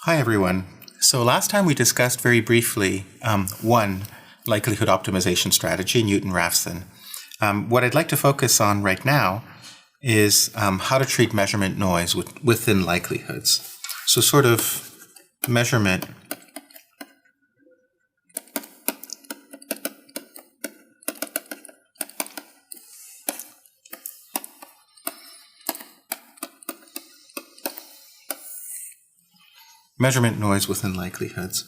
Hi everyone. So last time we discussed very briefly one likelihood optimization strategy, Newton-Raphson. What I'd like to focus on right now is how to treat measurement noise within likelihoods. So sort of measurement noise within likelihoods.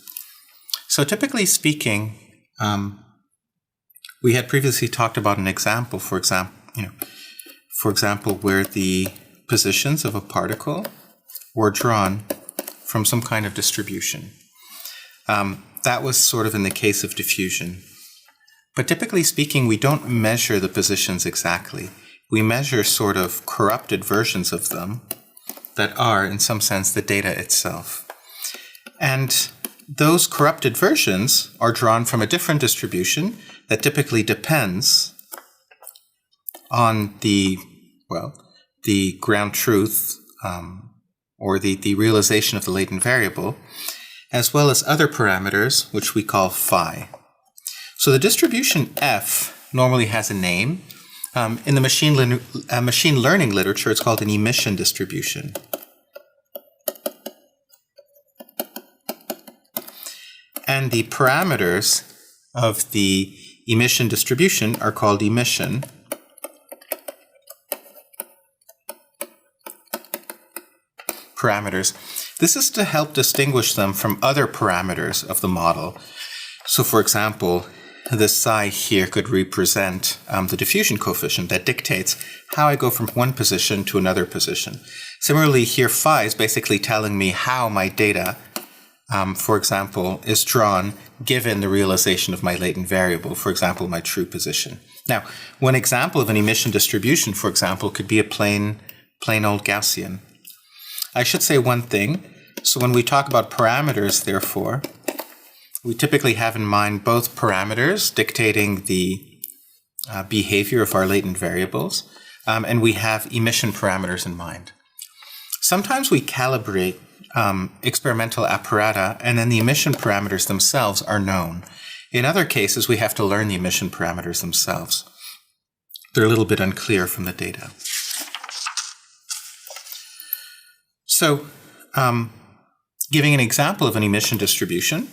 So typically speaking, we had previously talked about an example, for example, where the positions of a particle were drawn from some kind of distribution. That was sort of in the case of diffusion. But typically speaking, we don't measure the positions exactly. We measure sort of corrupted versions of them that are, in some sense, the data itself. And those corrupted versions are drawn from a different distribution that typically depends on the ground truth or the realization of the latent variable, as well as other parameters, which we call phi. So the distribution F normally has a name. In the machine learning literature, it's called an emission distribution. And the parameters of the emission distribution are called emission parameters. This is to help distinguish them from other parameters of the model. So for example, this psi here could represent the diffusion coefficient that dictates how I go from one position to another position. Similarly, here phi is basically telling me how my data for example, is drawn given the realization of my latent variable, for example, my true position. Now, one example of an emission distribution, for example, could be a plain old Gaussian. I should say one thing. So when we talk about parameters, therefore, we typically have in mind both parameters dictating the behavior of our latent variables, and we have emission parameters in mind. Sometimes we calibrate experimental apparata, and then the emission parameters themselves are known. In other cases, we have to learn the emission parameters themselves. They're a little bit unclear from the data. So, giving an example of an emission distribution,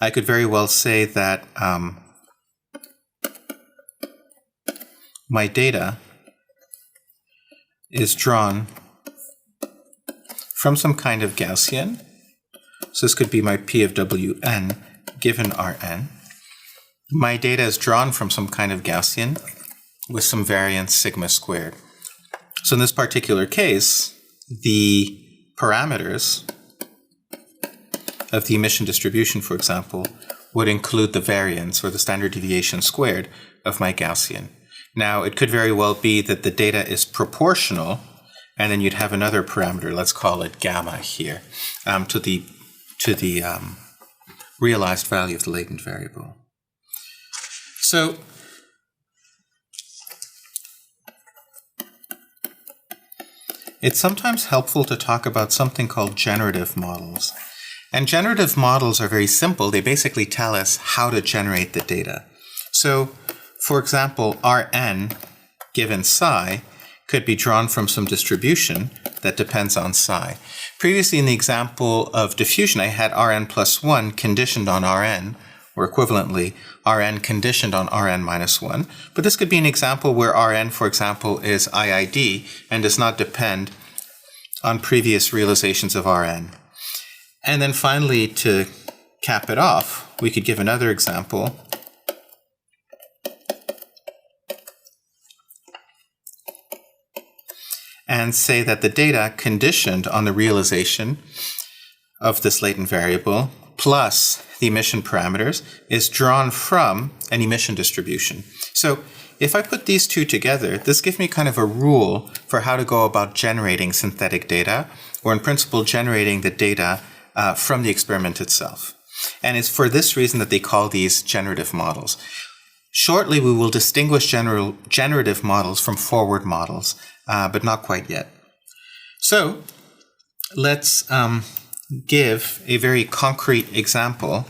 I could very well say that my data is drawn from some kind of Gaussian. So this could be my P of Wn given Rn. My data is drawn from some kind of Gaussian with some variance sigma squared. So in this particular case, the parameters of the emission distribution, for example, would include the variance or the standard deviation squared of my Gaussian. Now, it could very well be that the data is proportional, and then you'd have another parameter, let's call it gamma here, to the realized value of the latent variable. So it's sometimes helpful to talk about something called generative models. And generative models are very simple. They basically tell us how to generate the data. So, for example, Rn given psi could be drawn from some distribution that depends on psi. Previously in the example of diffusion, I had Rn plus 1 conditioned on Rn, or equivalently, Rn conditioned on Rn minus 1. But this could be an example where Rn, for example, is IID and does not depend on previous realizations of Rn. And then finally, to cap it off, we could give another example and say that the data conditioned on the realization of this latent variable plus the emission parameters is drawn from an emission distribution. So if I put these two together, this gives me kind of a rule for how to go about generating synthetic data, or in principle generating the data from the experiment itself. And it's for this reason that they call these generative models. Shortly, we will distinguish generative models from forward models, but not quite yet. So let's give a very concrete example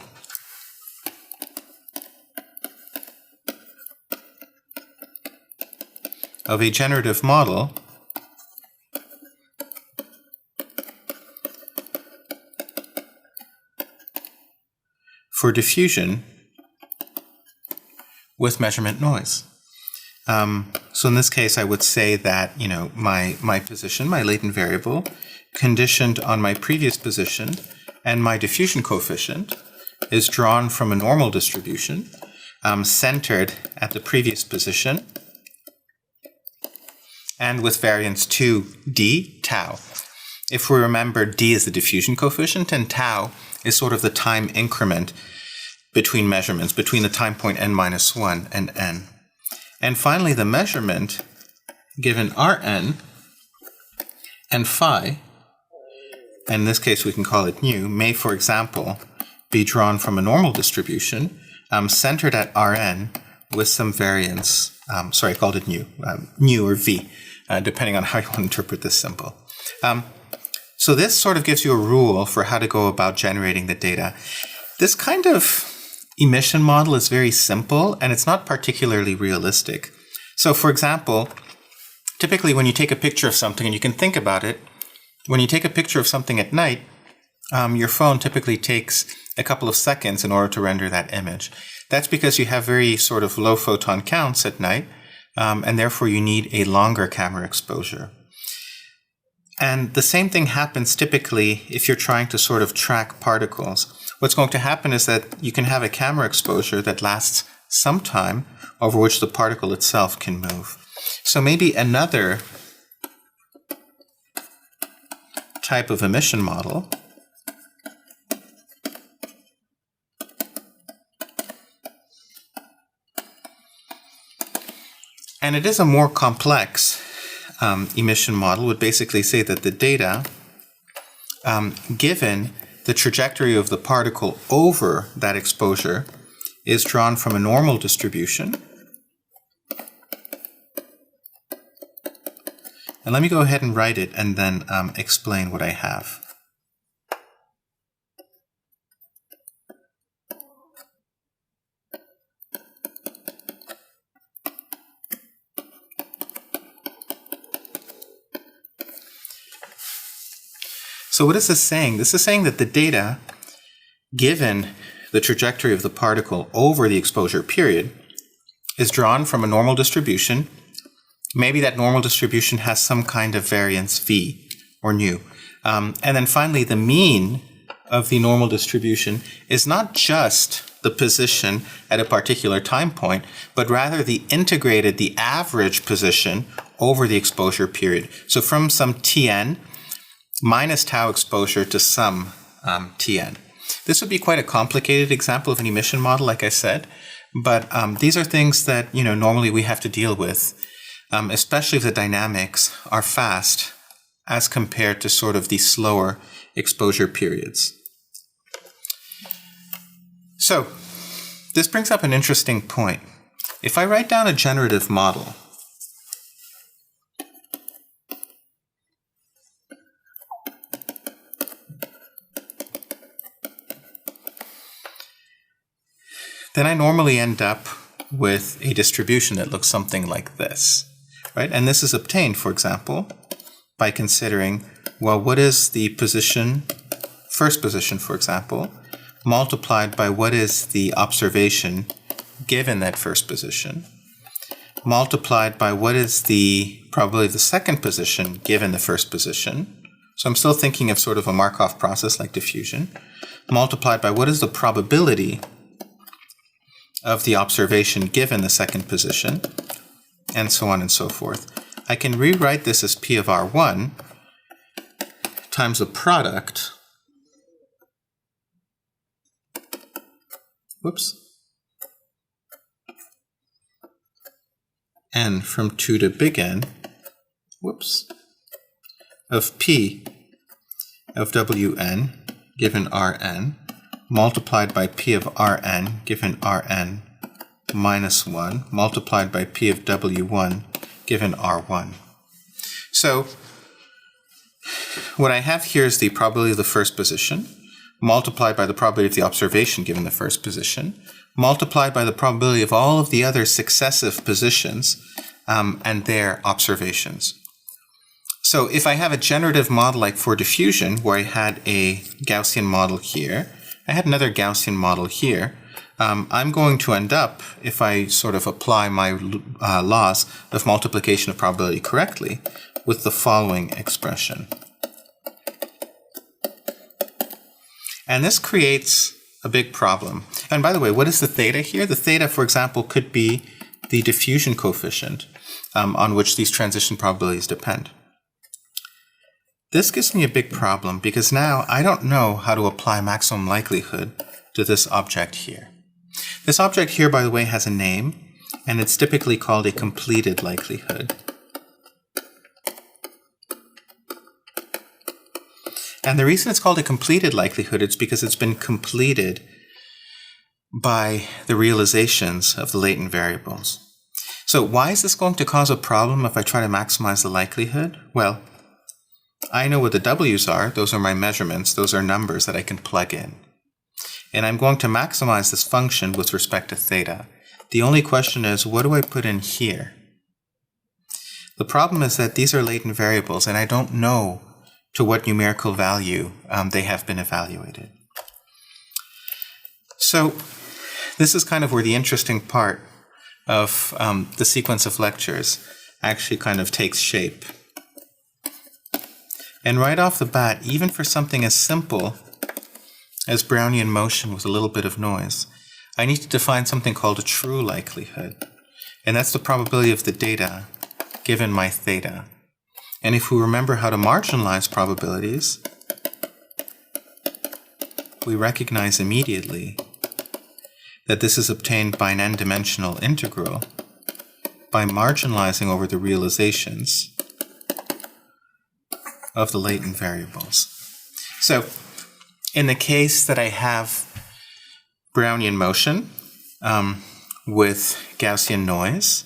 of a generative model for diffusion with measurement noise. So in this case, I would say that, my position, my latent variable, conditioned on my previous position, and my diffusion coefficient is drawn from a normal distribution centered at the previous position and with variance 2d tau. If we remember, d is the diffusion coefficient and tau is sort of the time increment between measurements, between the time point n-1 and n. And finally, the measurement given Rn and phi, in this case we can call it nu, may, for example, be drawn from a normal distribution centered at Rn with some variance, I called it nu or v, depending on how you want to interpret this symbol. So this sort of gives you a rule for how to go about generating the data. This kind of emission model is very simple and it's not particularly realistic. So for example, typically when you take a picture of something, and you can think about it, when you take a picture of something at night, your phone typically takes a couple of seconds in order to render that image. That's because you have very sort of low photon counts at night, and therefore you need a longer camera exposure. And the same thing happens typically if you're trying to sort of track particles. What's going to happen is that you can have a camera exposure that lasts some time over which the particle itself can move. So maybe another type of emission model and it is a more complex emission model, would basically say that the data given the trajectory of the particle over that exposure is drawn from a normal distribution. And let me go ahead and write it and then explain what I have. So what is this saying? This is saying that the data, given the trajectory of the particle over the exposure period, is drawn from a normal distribution. Maybe that normal distribution has some kind of variance v or nu. And then finally, the mean of the normal distribution is not just the position at a particular time point, but rather the average position over the exposure period. So from some Tn minus tau exposure to some Tn. This would be quite a complicated example of an emission model, like I said, but these are things that normally we have to deal with, especially if the dynamics are fast as compared to sort of the slower exposure periods. So this brings up an interesting point. If I write down a generative model, then I normally end up with a distribution that looks something like this, right? And this is obtained, for example, by considering, well, what is the position, first position, for example, multiplied by what is the observation given that first position, multiplied by what is the probability of the second position given the first position. So I'm still thinking of sort of a Markov process like diffusion, multiplied by what is the probability of the observation given the second position, and so on and so forth. I can rewrite this as P of R1 times the product, n from 2 to big N, of P of Wn given Rn, multiplied by P of Rn given Rn minus 1, multiplied by P of W1 given R1. So what I have here is the probability of the first position, multiplied by the probability of the observation given the first position, multiplied by the probability of all of the other successive positions and their observations. So if I have a generative model like for diffusion, where I had a Gaussian model here, I had another Gaussian model here, I'm going to end up, if I sort of apply my laws of multiplication of probability correctly, with the following expression. And this creates a big problem. And by the way, what is the theta here? The theta, for example, could be the diffusion coefficient on which these transition probabilities depend. This gives me a big problem because now I don't know how to apply maximum likelihood to this object here. This object here, by the way, has a name, and it's typically called a completed likelihood. And the reason it's called a completed likelihood is because it's been completed by the realizations of the latent variables. So why is this going to cause a problem if I try to maximize the likelihood? Well, I know what the W's are. Those are my measurements. Those are numbers that I can plug in. And I'm going to maximize this function with respect to theta. The only question is, what do I put in here? The problem is that these are latent variables, and I don't know to what numerical value they have been evaluated. So this is kind of where the interesting part of the sequence of lectures actually kind of takes shape. And right off the bat, even for something as simple as Brownian motion with a little bit of noise, I need to define something called a true likelihood. And that's the probability of the data given my theta. And if we remember how to marginalize probabilities, we recognize immediately that this is obtained by an n-dimensional integral by marginalizing over the realizations of the latent variables. So in the case that I have Brownian motion with Gaussian noise,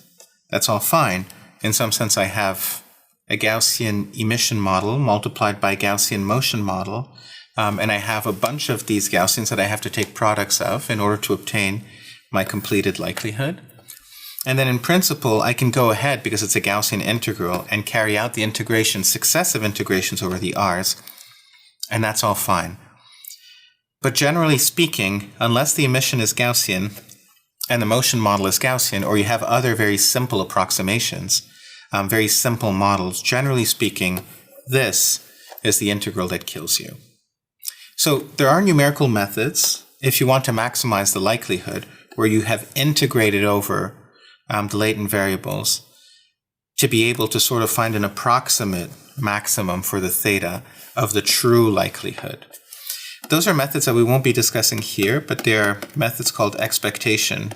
that's all fine. In some sense, I have a Gaussian emission model multiplied by Gaussian motion model, and I have a bunch of these Gaussians that I have to take products of in order to obtain my completed likelihood. And then in principle, I can go ahead, because it's a Gaussian integral, and carry out the integration, successive integrations over the R's, and that's all fine. But generally speaking, unless the emission is Gaussian and the motion model is Gaussian, or you have other very simple approximations, very simple models, generally speaking, this is the integral that kills you. So there are numerical methods, if you want to maximize the likelihood, where you have integrated over the latent variables to be able to sort of find an approximate maximum for the theta of the true likelihood. Those are methods that we won't be discussing here, but they are methods called expectation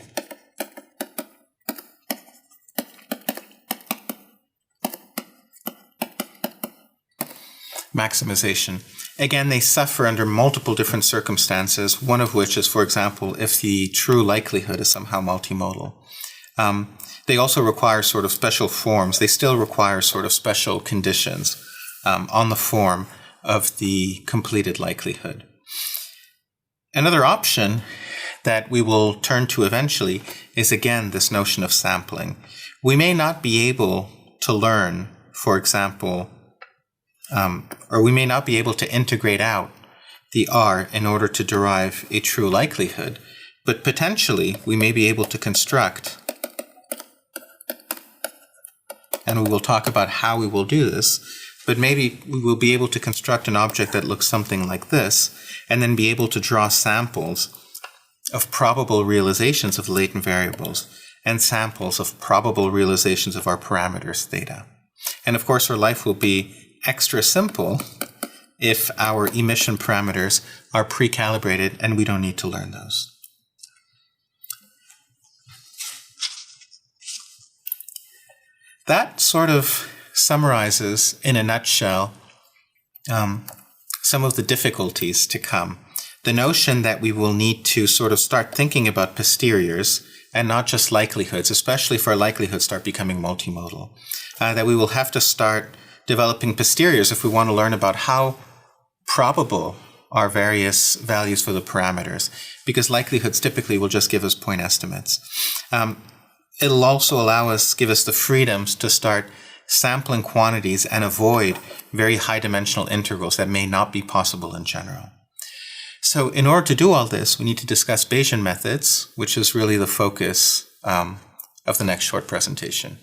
maximization. Again, they suffer under multiple different circumstances, one of which is, for example, if the true likelihood is somehow multimodal. They also require sort of special forms. They still require sort of special conditions on the form of the completed likelihood. Another option that we will turn to eventually is, again, this notion of sampling. We may not be able to learn, for example, or we may not be able to integrate out the R in order to derive a true likelihood, but potentially we may be able to construct, and we will talk about how we will do this, but maybe we will be able to construct an object that looks something like this, and then be able to draw samples of probable realizations of latent variables and samples of probable realizations of our parameters theta. And of course, our life will be extra simple if our emission parameters are pre-calibrated and we don't need to learn those. That sort of summarizes in a nutshell some of the difficulties to come. The notion that we will need to sort of start thinking about posteriors and not just likelihoods, especially if our likelihoods start becoming multimodal. That we will have to start developing posteriors if we want to learn about how probable are various values for the parameters, because likelihoods typically will just give us point estimates. It'll also give us the freedoms to start sampling quantities and avoid very high dimensional intervals that may not be possible in general. So in order to do all this, we need to discuss Bayesian methods, which is really the focus of the next short presentation.